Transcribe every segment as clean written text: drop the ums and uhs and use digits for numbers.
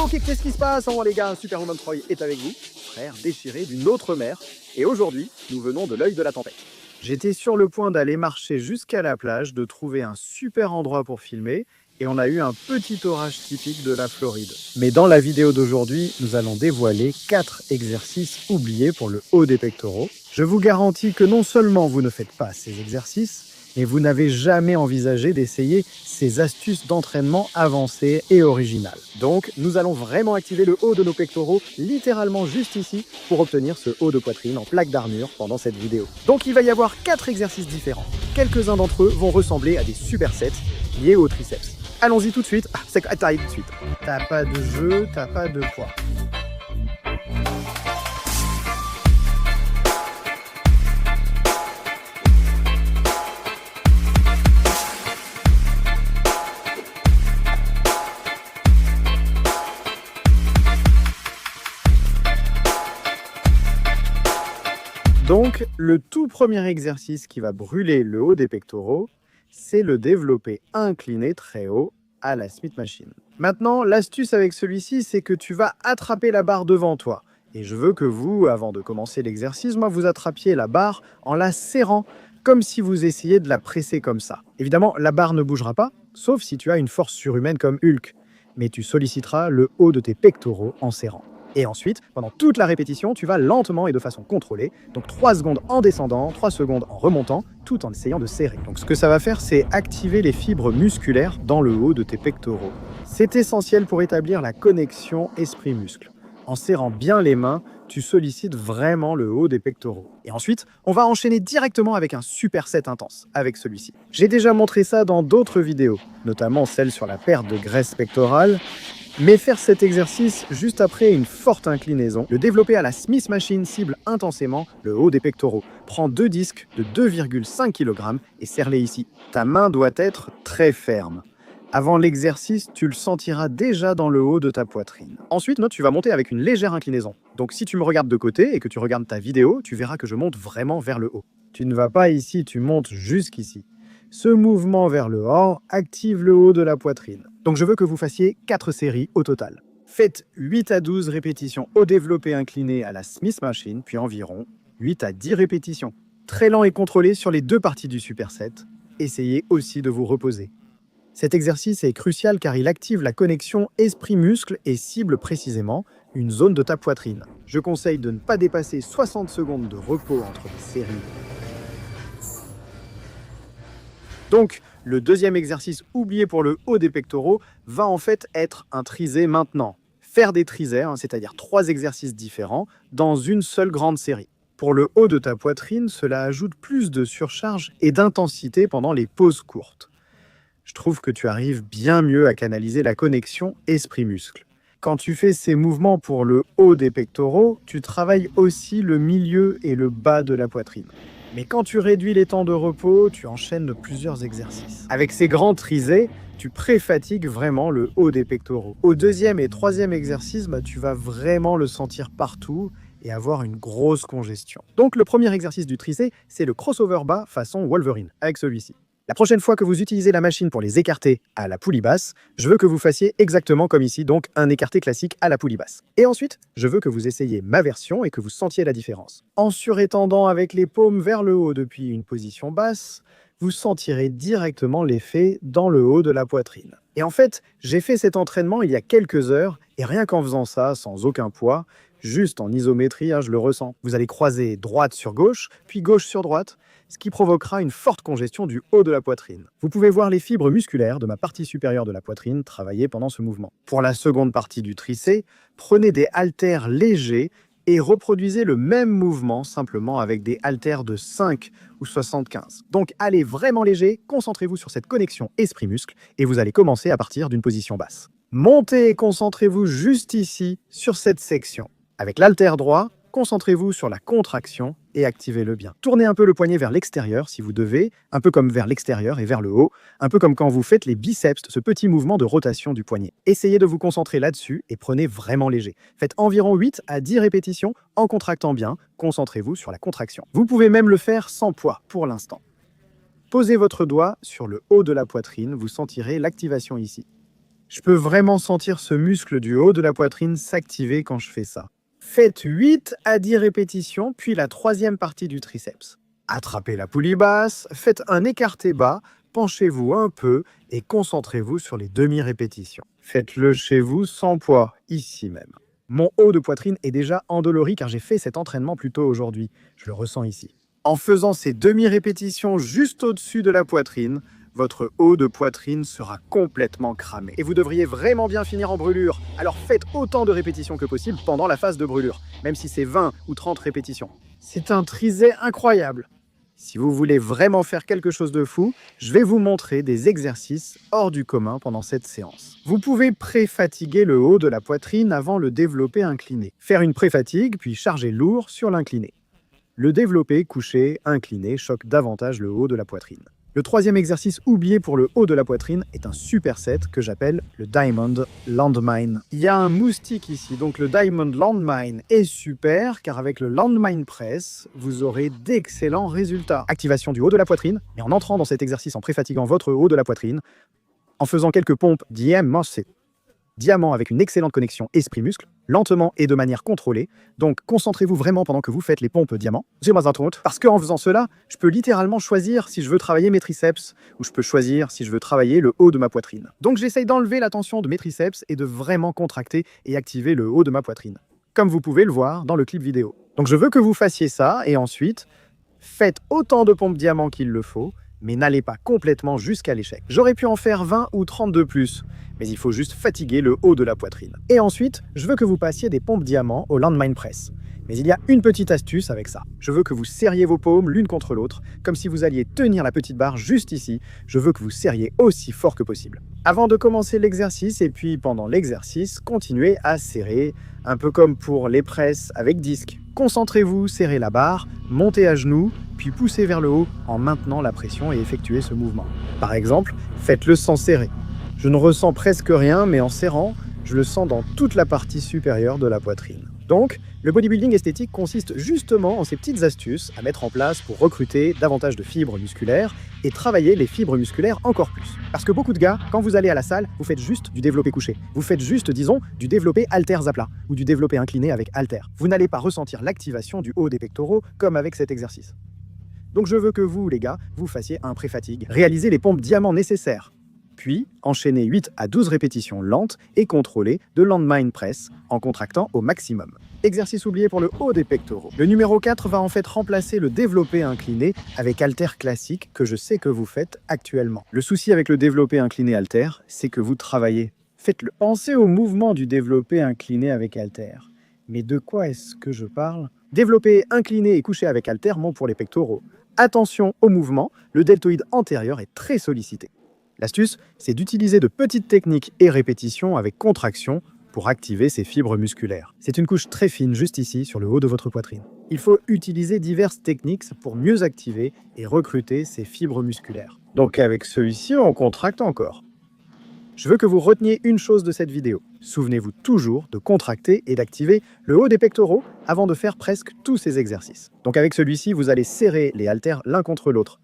Ok, qu'est-ce qui se passe? Oh les gars, Superwoman Troy est avec vous, frère déchiré d'une autre mère, et aujourd'hui, nous venons de l'œil de la tempête. J'étais sur le point d'aller marcher jusqu'à la plage, de trouver un super endroit pour filmer, et on a eu un petit orage typique de la Floride. Mais dans la vidéo d'aujourd'hui, nous allons dévoiler 4 exercices oubliés pour le haut des pectoraux. Je vous garantis que non seulement vous ne faites pas ces exercices, mais vous n'avez jamais envisagé d'essayer ces astuces d'entraînement avancées et originales. Donc, nous allons vraiment activer le haut de nos pectoraux, littéralement juste ici, pour obtenir ce haut de poitrine en plaque d'armure pendant cette vidéo. Donc, il va y avoir 4 exercices différents. Quelques-uns d'entre eux vont ressembler à des supersets liés au triceps. Allons-y tout de suite. T'arrives tout de suite. T'as pas de jeu, t'as pas de poids. Donc, le tout premier exercice qui va brûler le haut des pectoraux, c'est le développé incliné très haut à la Smith Machine. Maintenant, l'astuce avec celui-ci, c'est que tu vas attraper la barre devant toi. Et je veux que vous, avant de commencer l'exercice, vous attrapiez la barre en la serrant, comme si vous essayiez de la presser comme ça. Évidemment, la barre ne bougera pas, sauf si tu as une force surhumaine comme Hulk. Mais tu solliciteras le haut de tes pectoraux en serrant. Et ensuite, pendant toute la répétition, tu vas lentement et de façon contrôlée, donc 3 secondes en descendant, 3 secondes en remontant, tout en essayant de serrer. Donc ce que ça va faire, c'est activer les fibres musculaires dans le haut de tes pectoraux. C'est essentiel pour établir la connexion esprit-muscle. En serrant bien les mains, tu sollicites vraiment le haut des pectoraux. Et ensuite, on va enchaîner directement avec un superset intense, avec celui-ci. J'ai déjà montré ça dans d'autres vidéos, notamment celle sur la perte de graisse pectorale, mais faire cet exercice juste après une forte inclinaison, le développer à la Smith Machine cible intensément le haut des pectoraux. Prends 2 disques de 2,5 kg et serre-les ici. Ta main doit être très ferme. Avant l'exercice, tu le sentiras déjà dans le haut de ta poitrine. Ensuite, tu vas monter avec une légère inclinaison. Donc si tu me regardes de côté et que tu regardes ta vidéo, tu verras que je monte vraiment vers le haut. Tu ne vas pas ici, tu montes jusqu'ici. Ce mouvement vers le haut active le haut de la poitrine. Donc je veux que vous fassiez 4 séries au total. Faites 8 à 12 répétitions au développé incliné à la Smith Machine, puis environ 8 à 10 répétitions. Très lent et contrôlé sur les 2 parties du superset. Essayez aussi de vous reposer. Cet exercice est crucial car il active la connexion esprit-muscle et cible précisément une zone de ta poitrine. Je conseille de ne pas dépasser 60 secondes de repos entre les séries. Donc, le deuxième exercice oublié pour le haut des pectoraux va en fait être un trisé maintenant. Faire des trisets, c'est-à-dire 3 exercices différents, dans une seule grande série. Pour le haut de ta poitrine, cela ajoute plus de surcharge et d'intensité pendant les pauses courtes. Je trouve que tu arrives bien mieux à canaliser la connexion esprit-muscle. Quand tu fais ces mouvements pour le haut des pectoraux, tu travailles aussi le milieu et le bas de la poitrine. Mais quand tu réduis les temps de repos, tu enchaînes plusieurs exercices. Avec ces grands trisés, tu pré-fatigues vraiment le haut des pectoraux. Au deuxième et troisième exercice, tu vas vraiment le sentir partout et avoir une grosse congestion. Donc le premier exercice du trisé, c'est le crossover bas façon Wolverine, avec celui-ci. La prochaine fois que vous utilisez la machine pour les écarter à la poulie basse, je veux que vous fassiez exactement comme ici, donc un écarté classique à la poulie basse. Et ensuite, je veux que vous essayiez ma version et que vous sentiez la différence. En surétendant avec les paumes vers le haut depuis une position basse, vous sentirez directement l'effet dans le haut de la poitrine. Et en fait, j'ai fait cet entraînement il y a quelques heures, et rien qu'en faisant ça, sans aucun poids, juste en isométrie, je le ressens. Vous allez croiser droite sur gauche, puis gauche sur droite, ce qui provoquera une forte congestion du haut de la poitrine. Vous pouvez voir les fibres musculaires de ma partie supérieure de la poitrine travailler pendant ce mouvement. Pour la seconde partie du tricé, prenez des haltères légers et reproduisez le même mouvement simplement avec des haltères de 5 ou 75. Donc allez vraiment léger, concentrez-vous sur cette connexion esprit-muscle et vous allez commencer à partir d'une position basse. Montez et concentrez-vous juste ici sur cette section. Avec l'haltère droit, concentrez-vous sur la contraction et activez-le bien. Tournez un peu le poignet vers l'extérieur si vous devez, un peu comme vers l'extérieur et vers le haut, un peu comme quand vous faites les biceps, ce petit mouvement de rotation du poignet. Essayez de vous concentrer là-dessus et prenez vraiment léger. Faites environ 8 à 10 répétitions en contractant bien, concentrez-vous sur la contraction. Vous pouvez même le faire sans poids pour l'instant. Posez votre doigt sur le haut de la poitrine, vous sentirez l'activation ici. Je peux vraiment sentir ce muscle du haut de la poitrine s'activer quand je fais ça. Faites 8 à 10 répétitions, puis la troisième partie du triceps. Attrapez la poulie basse, faites un écarté bas, penchez-vous un peu et concentrez-vous sur les demi-répétitions. Faites-le chez vous sans poids, ici même. Mon haut de poitrine est déjà endolori car j'ai fait cet entraînement plus tôt aujourd'hui. Je le ressens ici. En faisant ces demi-répétitions juste au-dessus de la poitrine, votre haut de poitrine sera complètement cramé. Et vous devriez vraiment bien finir en brûlure. Alors faites autant de répétitions que possible pendant la phase de brûlure, même si c'est 20 ou 30 répétitions. C'est un trisé incroyable. Si vous voulez vraiment faire quelque chose de fou, je vais vous montrer des exercices hors du commun pendant cette séance. Vous pouvez pré-fatiguer le haut de la poitrine avant le développé incliné. Faire une pré-fatigue, puis charger lourd sur l'incliné. Le développé couché incliné choque davantage le haut de la poitrine. Le troisième exercice oublié pour le haut de la poitrine est un superset que j'appelle le Diamond Landmine. Il y a un moustique ici, donc le Diamond Landmine est super car avec le Landmine Press, vous aurez d'excellents résultats. Activation du haut de la poitrine, mais en entrant dans cet exercice en préfatiguant votre haut de la poitrine, en faisant quelques pompes diamant avec une excellente connexion esprit-muscle, lentement et de manière contrôlée. Donc concentrez-vous vraiment pendant que vous faites les pompes diamant. Parce qu'en faisant cela, je peux littéralement choisir si je veux travailler mes triceps ou je peux choisir si je veux travailler le haut de ma poitrine. Donc j'essaye d'enlever la tension de mes triceps et de vraiment contracter et activer le haut de ma poitrine, comme vous pouvez le voir dans le clip vidéo. Donc je veux que vous fassiez ça et ensuite, faites autant de pompes diamant qu'il le faut, mais n'allez pas complètement jusqu'à l'échec. J'aurais pu en faire 20 ou 30 de plus, mais il faut juste fatiguer le haut de la poitrine. Et ensuite, je veux que vous passiez des pompes diamant au Landmine Press. Mais il y a une petite astuce avec ça. Je veux que vous serriez vos paumes l'une contre l'autre, comme si vous alliez tenir la petite barre juste ici. Je veux que vous serriez aussi fort que possible. Avant de commencer l'exercice et puis pendant l'exercice, continuez à serrer, un peu comme pour les presses avec disque. Concentrez-vous, serrez la barre, montez à genoux, puis poussez vers le haut en maintenant la pression et effectuez ce mouvement. Par exemple, faites-le sans serrer. Je ne ressens presque rien, mais en serrant, je le sens dans toute la partie supérieure de la poitrine. Donc, le bodybuilding esthétique consiste justement en ces petites astuces à mettre en place pour recruter davantage de fibres musculaires et travailler les fibres musculaires encore plus. Parce que beaucoup de gars, quand vous allez à la salle, vous faites juste du développé couché. Vous faites juste, disons, du développé haltères à plat ou du développé incliné avec haltères. Vous n'allez pas ressentir l'activation du haut des pectoraux comme avec cet exercice. Donc je veux que vous, les gars, vous fassiez un pré-fatigue. Réalisez les pompes diamant nécessaires. Puis, enchaînez 8 à 12 répétitions lentes et contrôlées de Landmine Press en contractant au maximum. Exercice oublié pour le haut des pectoraux. Le numéro 4 va en fait remplacer le développé incliné avec haltère classique que je sais que vous faites actuellement. Le souci avec le développé incliné haltère, c'est que vous travaillez. Faites-le. Pensez au mouvement du développé incliné avec haltère. Mais de quoi est-ce que je parle? Développé incliné et couché avec haltère, bon pour les pectoraux. Attention au mouvement, le deltoïde antérieur est très sollicité. L'astuce, c'est d'utiliser de petites techniques et répétitions avec contraction pour activer ces fibres musculaires. C'est une couche très fine juste ici, sur le haut de votre poitrine. Il faut utiliser diverses techniques pour mieux activer et recruter ces fibres musculaires. Donc avec celui-ci, on contracte encore. Je veux que vous reteniez une chose de cette vidéo. Souvenez-vous toujours de contracter et d'activer le haut des pectoraux avant de faire presque tous ces exercices. Donc avec celui-ci, vous allez serrer les haltères l'un contre l'autre.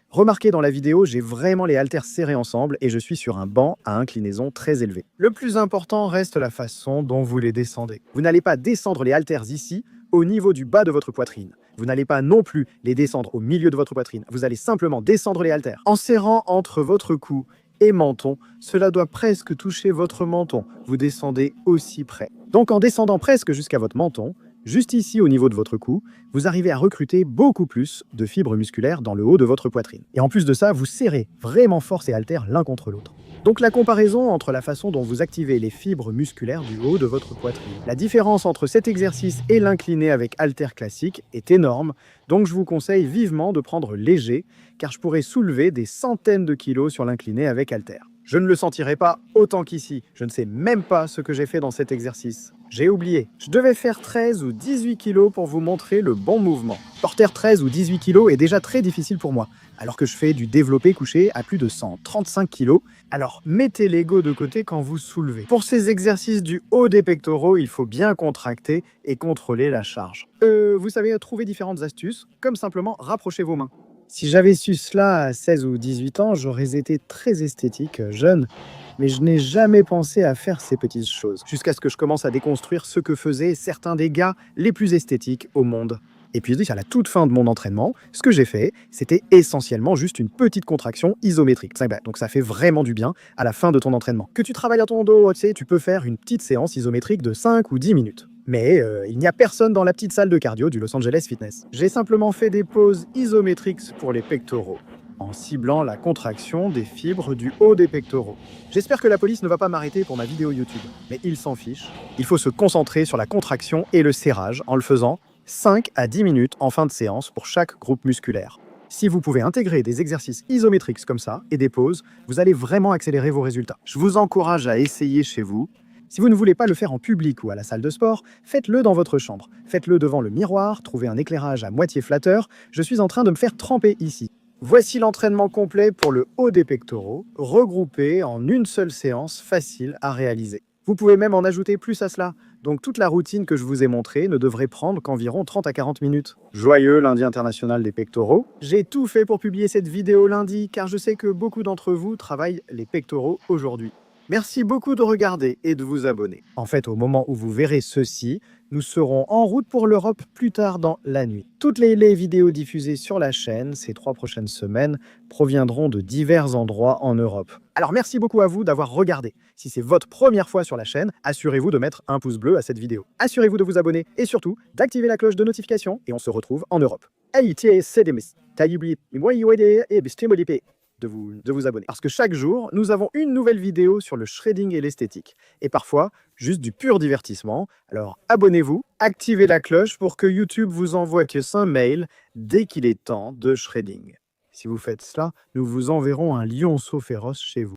Remarquez dans la vidéo, j'ai vraiment les haltères serrés ensemble et je suis sur un banc à inclinaison très élevée. Le plus important reste la façon dont vous les descendez. Vous n'allez pas descendre les haltères ici, au niveau du bas de votre poitrine. Vous n'allez pas non plus les descendre au milieu de votre poitrine. Vous allez simplement descendre les haltères. En serrant entre votre cou et menton, cela doit presque toucher votre menton. Vous descendez aussi près. Donc en descendant presque jusqu'à votre menton, juste ici au niveau de votre cou, vous arrivez à recruter beaucoup plus de fibres musculaires dans le haut de votre poitrine. Et en plus de ça, vous serrez vraiment fort ces haltères l'un contre l'autre. Donc la comparaison entre la façon dont vous activez les fibres musculaires du haut de votre poitrine. La différence entre cet exercice et l'incliné avec haltères classique est énorme, donc je vous conseille vivement de prendre léger, car je pourrais soulever des centaines de kilos sur l'incliné avec haltères. Je ne le sentirai pas autant qu'ici, je ne sais même pas ce que j'ai fait dans cet exercice. J'ai oublié. Je devais faire 13 ou 18 kilos pour vous montrer le bon mouvement. Porter 13 ou 18 kilos est déjà très difficile pour moi, alors que je fais du développé couché à plus de 135 kilos. Alors mettez l'ego de côté quand vous soulevez. Pour ces exercices du haut des pectoraux, il faut bien contracter et contrôler la charge. Vous savez trouver différentes astuces, comme simplement rapprocher vos mains. Si j'avais su cela à 16 ou 18 ans, j'aurais été très esthétique, jeune, mais je n'ai jamais pensé à faire ces petites choses, jusqu'à ce que je commence à déconstruire ce que faisaient certains des gars les plus esthétiques au monde. Et puis à la toute fin de mon entraînement, ce que j'ai fait, c'était essentiellement juste une petite contraction isométrique. Donc ça fait vraiment du bien à la fin de ton entraînement. Que tu travailles à ton dos, tu sais, tu peux faire une petite séance isométrique de 5 ou 10 minutes. Mais il n'y a personne dans la petite salle de cardio du Los Angeles Fitness. J'ai simplement fait des pauses isométriques pour les pectoraux, en ciblant la contraction des fibres du haut des pectoraux. J'espère que la police ne va pas m'arrêter pour ma vidéo YouTube, mais ils s'en fichent. Il faut se concentrer sur la contraction et le serrage en le faisant 5 à 10 minutes en fin de séance pour chaque groupe musculaire. Si vous pouvez intégrer des exercices isométriques comme ça et des pauses, vous allez vraiment accélérer vos résultats. Je vous encourage à essayer chez vous. Si vous ne voulez pas le faire en public ou à la salle de sport, faites-le dans votre chambre. Faites-le devant le miroir, trouvez un éclairage à moitié flatteur. Je suis en train de me faire tremper ici. Voici l'entraînement complet pour le haut des pectoraux, regroupé en une seule séance facile à réaliser. Vous pouvez même en ajouter plus à cela, donc toute la routine que je vous ai montrée ne devrait prendre qu'environ 30 à 40 minutes. Joyeux lundi international des pectoraux. J'ai tout fait pour publier cette vidéo lundi, car je sais que beaucoup d'entre vous travaillent les pectoraux aujourd'hui. Merci beaucoup de regarder et de vous abonner. En fait, au moment où vous verrez ceci, nous serons en route pour l'Europe plus tard dans la nuit. Toutes les vidéos diffusées sur la chaîne ces 3 prochaines semaines proviendront de divers endroits en Europe. Alors merci beaucoup à vous d'avoir regardé. Si c'est votre première fois sur la chaîne, assurez-vous de mettre un pouce bleu à cette vidéo. Assurez-vous de vous abonner et surtout d'activer la cloche de notification et on se retrouve en Europe. De vous abonner. Parce que chaque jour, nous avons une nouvelle vidéo sur le shredding et l'esthétique. Et parfois, juste du pur divertissement. Alors abonnez-vous, activez la cloche pour que YouTube vous envoie que 5 mails dès qu'il est temps de shredding. Si vous faites cela, nous vous enverrons un lionceau féroce chez vous.